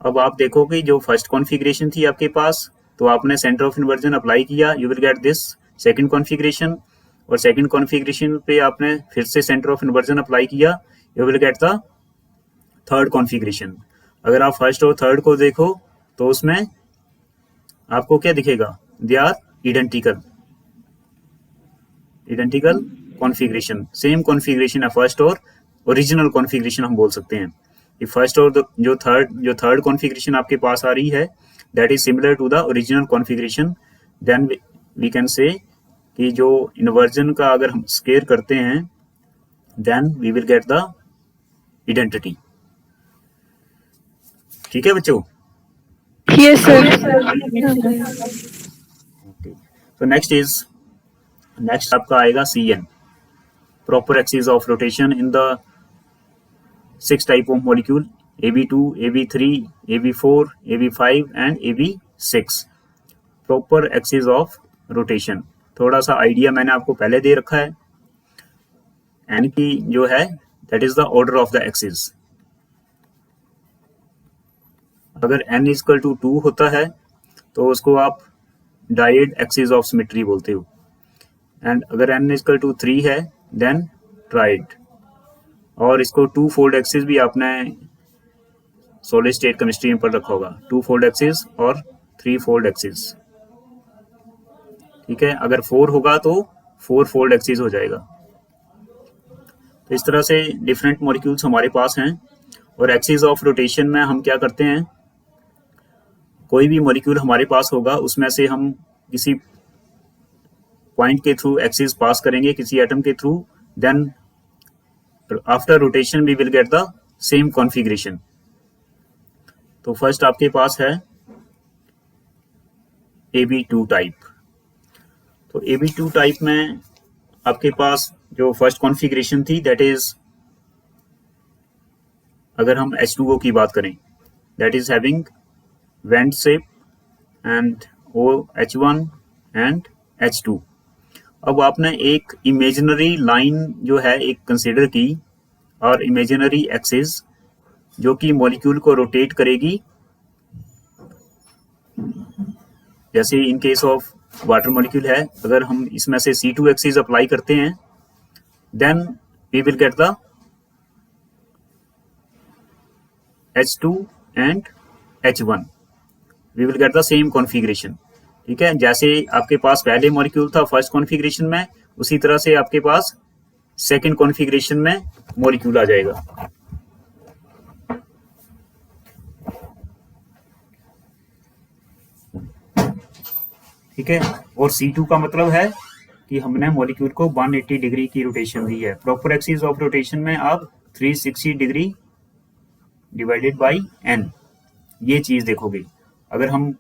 अब आप देखोगे जो फर्स्ट कॉन्फ़िगरेशन थी आपके पास, तो आपने सेंटर ऑफ इन्वर्जन अप्लाई किया, you will get this second configuration, और सेकंड कॉन्फ़िगरेशन पे आपने फिर से सेंटर ऑफ इन्वर्जन अप्लाई किया, you will get the third configuration. अगर आप फर्स्ट और थर्ड को देखो तो उसमें आपको क्या दिखेगा, they are identical configuration, same configuration है फर्स्ट और ओरिजिनल कॉन्फ़िगरेशन हम बोल सकते हैं। ये फर्स्ट और जो थर्ड कॉन्फ़िगरेशन आपके पास आ रही है that is similar to the original configuration, then we can say कि जो इन्वर्जन का अगर हम स्केयर करते हैं then we will get the identity. ठीक है बच्चों? Yes sir. तो नेक्स्ट आपका आएगा CN, proper axis of rotation in the 6 type of molecule AB2, AB3, AB4, AB5 and AB6। Proper axis of rotation, थोड़ा सा आइडिया मैंने आपको पहले दे रखा है। N की जो है that is the order of the axis. अगर N इक्वल टू 2 होता है तो उसको आप डायड एक्सिस ऑफ सिमेट्री बोलते हो, एंड अगर N इक्वल टू 3 है देन ट्राइड, और इसको 2 फोल्ड एक्सिस भी आपने सॉलिड स्टेट केमिस्ट्री में पढ़ रखा होगा, 2 फोल्ड एक्सिस और 3 फोल्ड एक्सिस। ठीक है, अगर 4 होगा तो 4 फोल्ड एक्सिस हो जाएगा। तो इस तरह से डिफरेंट मॉलिक्यूल्स हमारे पास हैं, और एक्सिस ऑफ रोटेशन में हम क्या करते हैं, कोई भी मॉलिक्यूल हमारे पास होगा उसमें से हम किसी पॉइंट के थ्रू एक्सिस पास करेंगे, किसी एटम के through, then after rotation we will get the same configuration. तो फर्स्ट आपके पास है AB2 टाइप। तो AB2 टाइप में आपके पास जो फर्स्ट कॉन्फ़िगरेशन थी दैट इज, अगर हम H2O की बात करें that is having went shape and OH1 and H2। अब आपने एक इमेजिनरी लाइन जो है एक कंसिडर की, और इमेजिनरी एक्सिस जो कि मॉलिक्यूल को रोटेट करेगी, जैसे इन केस ऑफ वाटर मॉलिक्यूल है, अगर हम इसमें से C2 एक्सिस अप्लाई करते हैं then we will get the H2 and H1, we will get the same configuration. ठीक है, जैसे आपके पास पहले मॉलिक्यूल था फर्स्ट कॉन्फ़िगरेशन में, उसी तरह से आपके पास सेकंड कॉन्फ़िगरेशन में मॉलिक्यूल आ जाएगा। ठीक है, और C2 का मतलब है कि हमने मॉलिक्यूल को 180 डिग्री की रोटेशन दी है। प्रॉपर एक्सिस ऑफ रोटेशन में आप 360 डिग्री डिवाइडेड बाई n ये चीज देखोगे। अगर हम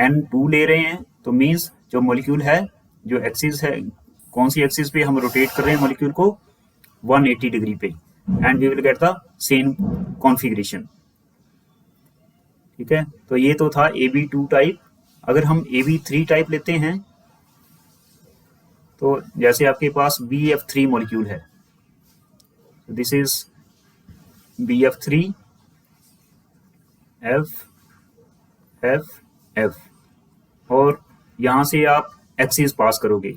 N2 ले रहे हैं तो मीन्स जो मॉलिक्यूल है, जो एक्सिस है, कौन सी एक्सिस पे हम रोटेट कर रहे हैं मॉलिक्यूल को, 180 डिग्री पे, and we will get the same configuration. ठीक है, तो ये तो था AB2 टाइप। अगर हम AB3 टाइप लेते हैं तो जैसे आपके पास BF3 मॉलिक्यूल है, this is BF3 F F F, और यहां से आप एक्सिस पास करोगे,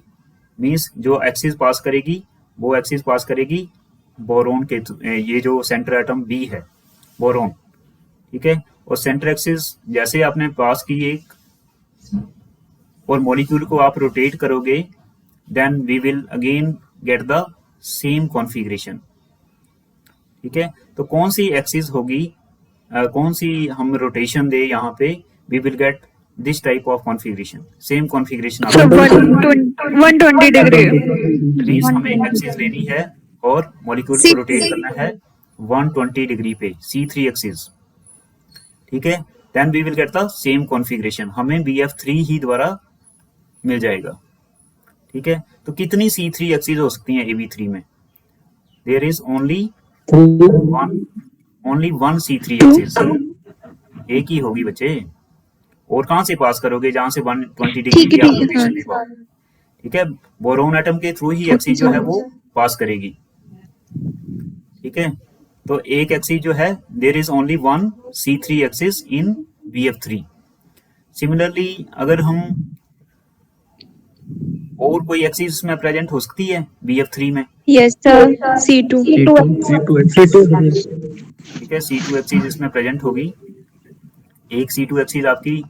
मीन्स जो एक्सिस पास करेगी वो एक्सिस पास करेगी बोरोन के, ये जो सेंटर एटम B है बोरोन। ठीक है, और सेंटर एक्सिस जैसे आपने पास की एक, और मॉलिक्यूल को आप रोटेट करोगे then we will again get the same configuration. ठीक है, तो कौन सी एक्सिस होगी, कौन सी हम रोटेशन दे यहाँ पे, we will get this type of configuration, same configuration. 120 degree means हमें एक्सिस लेनी है और मॉलिक्यूल को रोटेट करना है 120 डिग्री पे, C3 एक्सिस। ठीक है, then we will get the same configuration, हमें BF3 ही द्वारा मिल जाएगा। ठीक है, तो कितनी C3 एक्सिस हो सकती हैं AB3 में? There is only one C3 axis, एक ही होगी बच्चे। और कहां से पास करोगे, जहां से 120 डिग्री की आप रोटेशन ले पाओ। ठीक है, बोरोन एटम के थ्रू ही एक्सिस जो है वो पास करेगी। ठीक है, तो एक एक्सिस जो है, there is only one C3 axis in BF3। Similarly अगर हम और कोई एक्सिस में प्रेजेंट हो सकती है BF3 में? Yes sir, C2। ठीक है, C2 एक्सिस इसमें प्रेजेंट होगी। एक C2 एक्सिस आपकी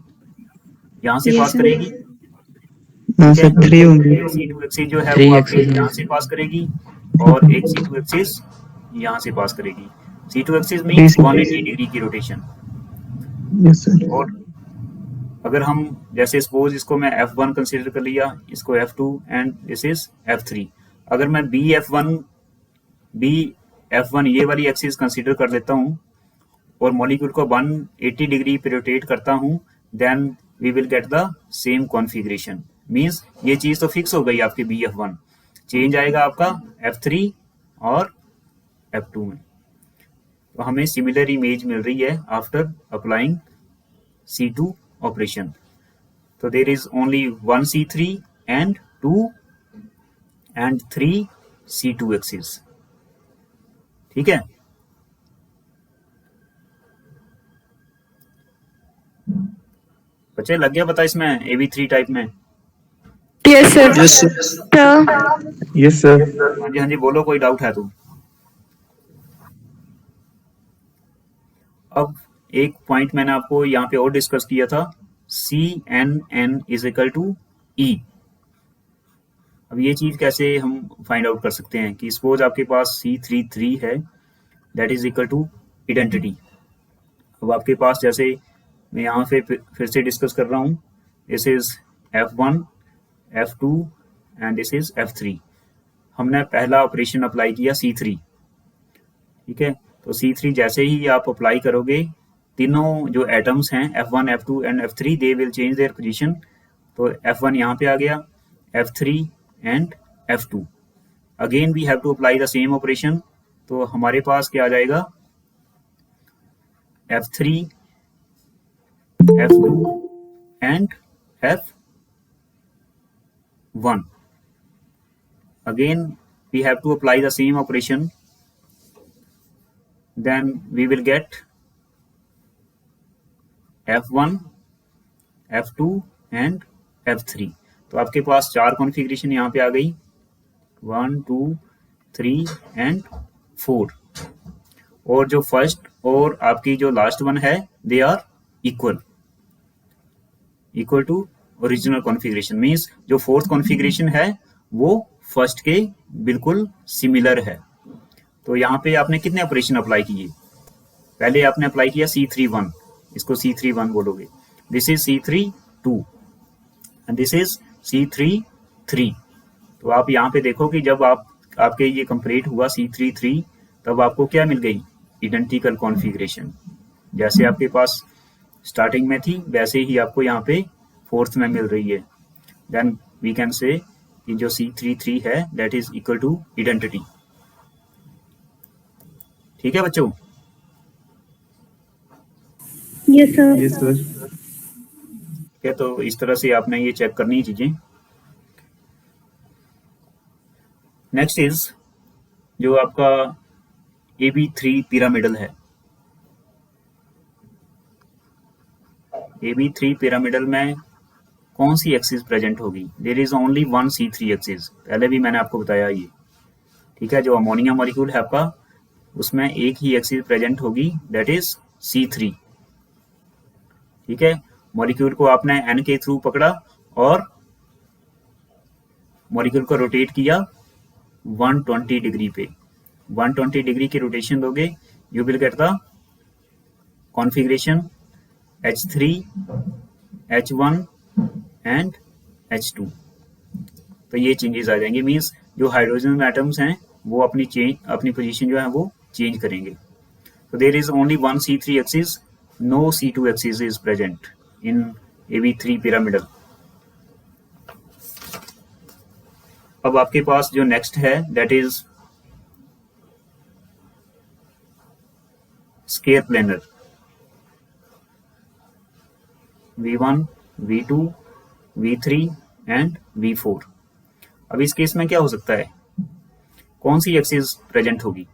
यहाँ से Yes, पास sir. करेगी, हाँ ठीक है। सर 3 होंगे। एक C2 एक्सिस जो है 3 वो आपके एक्सिस यहाँ से पास करेगी और एक C2 एक्सिस यहाँ से पास करेगी। C2 एक्सिस मीन्स 180 डिग्री की रोटेशन। Yes sir. और अगर हम जैसे सपोज इसको मैं F1 कंसीडर कर लिया, इसको F2 and this is F3। अगर मैं BF1 ये वाली एक्सिस कंसीडर कर लेता हूँ और मॉलिक्यूल को 180 डिग्री पे रोटेट करता हूँ, then we will get the same configuration. Means ये चीज तो फिक्स हो गई आपकी BF1, चेंज आएगा आपका F3 और F2 में। तो हमें सिमिलर इमेज मिल रही है आफ्टर अप्लाइंग C2 ऑपरेशन। तो there is only 1 C3 and 2 and 3 C2 axis, ठीक है। बच्चे लग गया पता इसमें AB3 टाइप में? Yes, sir. Yes sir. Sir. Yes sir. हाँ जी बोलो, कोई डाउट है तो। अब एक पॉइंट मैंने आपको यहाँ पे और डिस्कस किया था, CNN is equal to E। अब ये चीज कैसे हम फाइंड आउट कर सकते हैं कि सपोज आपके पास C33 है, that is equal to identity. अब आपके पास जैसे मैं यहाँ पे फिर से डिस्कस कर रहा हूँ, this is F1, F2 and this is F3। हमने पहला ऑपरेशन अप्लाई किया C3, ठीक है। तो C3 जैसे ही आप अप्लाई करोगे, तीनों जो एटम्स हैं F1, F2 and F3 they will change their position. तो F1 यहाँ पे आ गया, F3 and F2। Again we have to apply the same operation. तो हमारे पास क्या आ जाएगा, F3, F2 and F1. Again we have to apply the same operation, then we will get F1, F2 and F3। तो आपके पास 4 configuration यहाँ पे आ गई, 1 2 3 and 4। और जो फर्स्ट और आपकी जो लास्ट वन है, they are equal to original configuration. Means जो फोर्थ कॉन्फ़िगरेशन है वो फर्स्ट के बिल्कुल सिमिलर है। तो यहाँ पे आपने कितने ऑपरेशन अप्लाई किए? पहले आपने अप्लाई किया C31, इसको C31 बोलोगे, this is C32 and this is C33। तो आप यहाँ पे देखो कि जब आपके ये कंप्लीट हुआ C33, तब आपको क्या मिल गई? Identical configuration. जैसे आपके पास स्टार्टिंग में थी वैसे ही आपको यहाँ पे फोर्थ में मिल रही है। देन वी कैन से कि जो C33 है that is equal to identity. ठीक है बच्चों? Yes, sir. Yes sir. ठीक है, तो इस तरह से आपने ये चेक करनी है चीजें। नेक्स्ट इज जो आपका AB3 पिरामिडल है। AB3 पिरामिडल में कौन सी एक्सिस प्रेजेंट होगी? There is only 1 C3 axis. पहले भी मैंने आपको बताया ये, ठीक है। जो अमोनिया मॉलिक्यूल है आपका, उसमें एक ही एक्सिस प्रेजेंट होगी, दैट इज C3, ठीक है। मॉलिक्यूल को आपने N के थ्रू पकड़ा और मॉलिक्यूल को रोटेट किया 120 डिग्री पे। 120 डिग्री की रोटेशन दोगे, you will get the configuration H3, H1 and H2। तो ये चेंजेस आ जाएंगे। मींस जो हाइड्रोजन एटम्स हैं वो अपनी पोजीशन जो है वो चेंज करेंगे। तो there is only 1 C3 axis, no C2 axis is present in AB3 pyramidal. अब आपके पास जो नेक्स्ट है that is square planar. V1, V2, V3 and V4। अब इस केस में क्या हो सकता है? कौन सी एक्सिस प्रेजेंट होगी?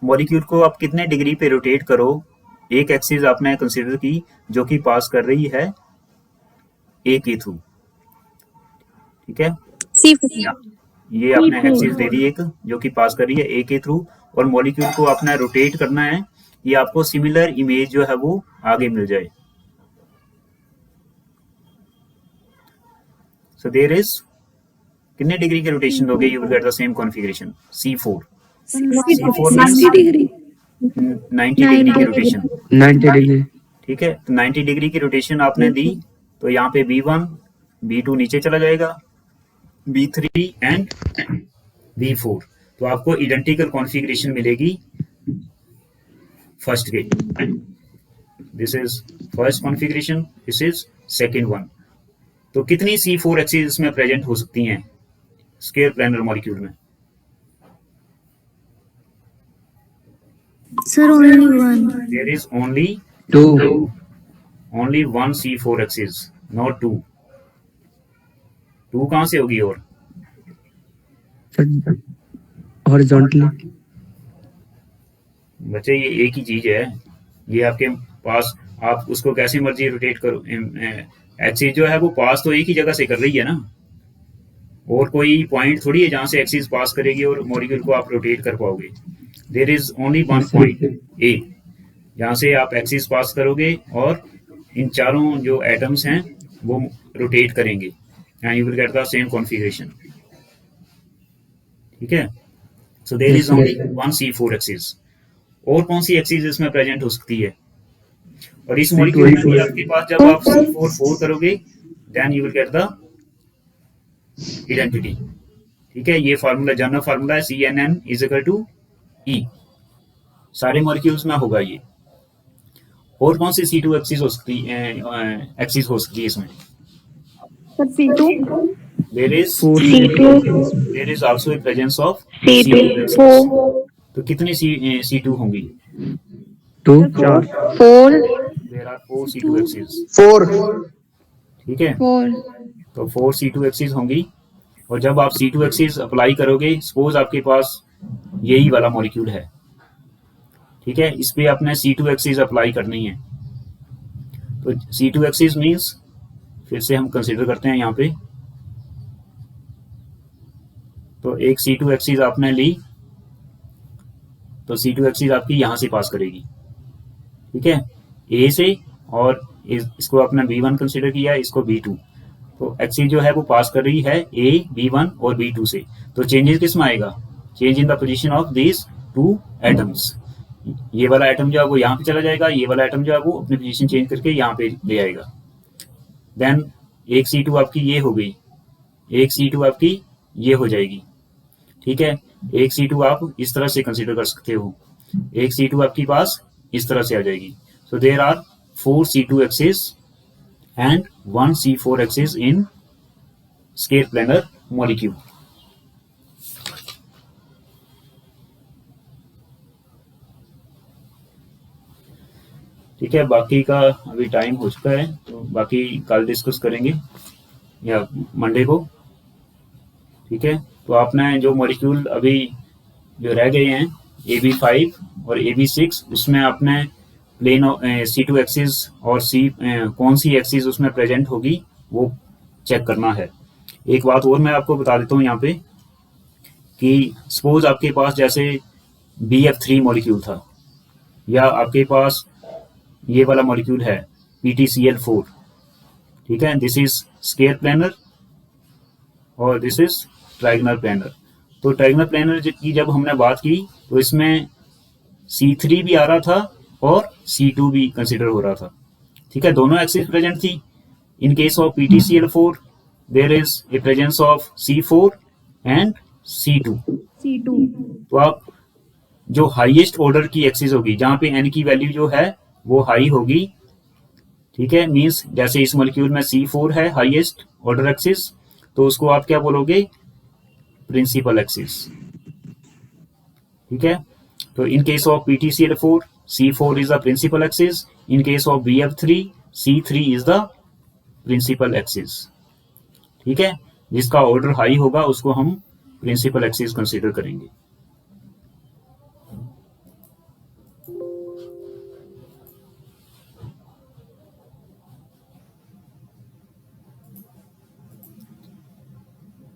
मॉलिक्यूल को आप कितने डिग्री पे रोटेट करो, एक एक्सिस आपने कंसीडर की जो कि पास कर रही है A के थ्रू, ठीक है। ये आपने एक्सिस दे दी एक जो कि पास कर रही है A के थ्रू, और मॉलिक्यूल को आपने रोटेट करना है ये आपको सिमिलर इमेज जो है वो आगे मिल जाए। सो देयर इज कितने डिग्री के रोटेशन दोगे, you will get the same configuration C4। C4 means 60 degree 90 degree की रोटेशन। 90 डिग्री। ठीक है, तो 90 डिग्री की रोटेशन आपने दी, तो यहाँ पे B1 B2 नीचे चला जाएगा, B3 एंड B4, तो आपको इडेंटिकल कॉन्फ़िगरेशन मिलेगी फर्स्ट के। This is first configuration, this is second one. तो कितनी C4 एक्सिस इसमें प्रेजेंट हो सकती हैं स्केयर प्लानर मॉलिक्यूल में? Sir, only one. There is only 2 only one C4 axis, not two. Two कहाँ से होगी? और हॉरिजॉन्टली। बच्चे ये एक ही चीज है, ये आपके पास, आप उसको कैसे मर्जी रोटेट करो, एक्सिस जो है वो पास तो एक ही जगह से कर रही है ना, और कोई पॉइंट थोड़ी है जहां से एक्सिस पास करेगी और मॉलिक्यूल को आप रोटेट कर पाओगे। There is only one point A जहां से आप एक्सिस पास करोगे और इन चारों जो एटम्स हैं वो रोटेट करेंगे and you will get the same configuration. ठीक है, so there is only one C4 axis. और कौन सी एक्सिस इसमें प्रेजेंट हो सकती है? और इस मॉलिक्यूल में भी आपके पास जब आप C4 करोगे then you will get the identity. ठीक है, ये फार्मूला, जनरल फार्मूला है CNN is equal to E, सारे मॉलिक्यूल्स में होगा ये। और कौन सी C2 एक्सिस हो सकती है, एक्सिस हो सकती है इसमें? C2. There is C2. There is also a presence of C2. Axis. 4. तो कितनी C2 होंगी? 2 4. There are 4 C2 axis. 4 ठीक है, 4 तो 4 C2 एक्सिस होंगी। और जब आप C2 एक्सिस अप्लाई करोगे, सपोज आपके पास यही वाला मॉलिक्यूल है, ठीक है, इस पे आपने C2 एक्सिस अप्लाई करनी है। तो C2 एक्सिस मींस, फिर से हम कंसीडर करते हैं यहाँ पे, तो एक C2 एक्सिस आपने ली, तो C2 एक्सिस आपकी यहाँ से पास करेगी। ठीक है, A से, और इसको आपने B1 कंसीडर किया, इसको B2, तो एक्सिस जो है वो पास कर रही है A, B1 और B2 से। तो चेंजेस किस में आएगा? Change in the position of this two atoms. ये वाला एटम जो है वो यहाँ पे चला जाएगा, ये वाला एटम जो है वो अपनी पोजीशन चेंज करके यहाँ पे ले आएगा। देन एक C2 आपकी ये हो गई, एक C2 आपकी ये हो जाएगी। ठीक है, एक C2 आप इस तरह से कंसीडर कर सकते हो, एक C2 आपके पास इस तरह से आ जाएगी। So there are 4 C2 axis and 1 C4 axis in square planar molecule. ठीक है, बाकी का अभी टाइम हो चुका है, तो बाकी कल डिस्कस करेंगे या मंडे को। ठीक है, तो आपने जो मॉलिक्यूल अभी जो रह गए हैं AB5 और AB6, उसमें आपने प्लेन C2 एक्सिस और कौन सी एक्सिस उसमें प्रेजेंट होगी वो चेक करना है। एक बात और मैं आपको बता देता हूँ यहाँ पे कि सपोज आपके पास जैसे BF3 मॉलिक्यूल था, या आपके पास ये वाला मॉलिक्यूल है PTCl4। ठीक है, दिस इज स्केयर प्लानर और दिस इज ट्रायगोनल प्लानर। तो ट्रायगोनल प्लानर की जब हमने बात की तो इसमें C3 भी आ रहा था और C2 भी कंसिडर हो रहा था। ठीक है, दोनों एक्सिस प्रेजेंट थी। In case of PTCl4 there is a presence of C4 and C2। तो आप जो हाईएस्ट ऑर्डर की एक्सिस होगी, जहां पे n की वैल्यू जो है वो हाई होगी, ठीक है, मींस जैसे इस मॉलिक्यूल में C4 है हाईएस्ट ऑर्डर एक्सिस, तो उसको आप क्या बोलोगे? Principal axis. ठीक है, तो in case of PTCl4 C4 is the principal axis, in case of BF3 C3 is the principal axis. ठीक है, जिसका ऑर्डर हाई होगा उसको हम प्रिंसिपल एक्सिस कंसीडर करेंगे।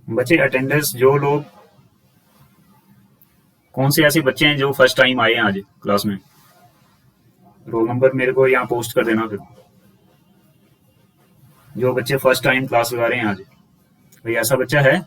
बच्चे अटेंडेंस, जो लोग, कौन से ऐसे बच्चे हैं जो फर्स्ट टाइम आए हैं आज क्लास में? रोल नंबर मेरे को यहाँ पोस्ट कर देना फिर, जो बच्चे फर्स्ट टाइम क्लास लगा रहे हैं आज। भाई ऐसा बच्चा है?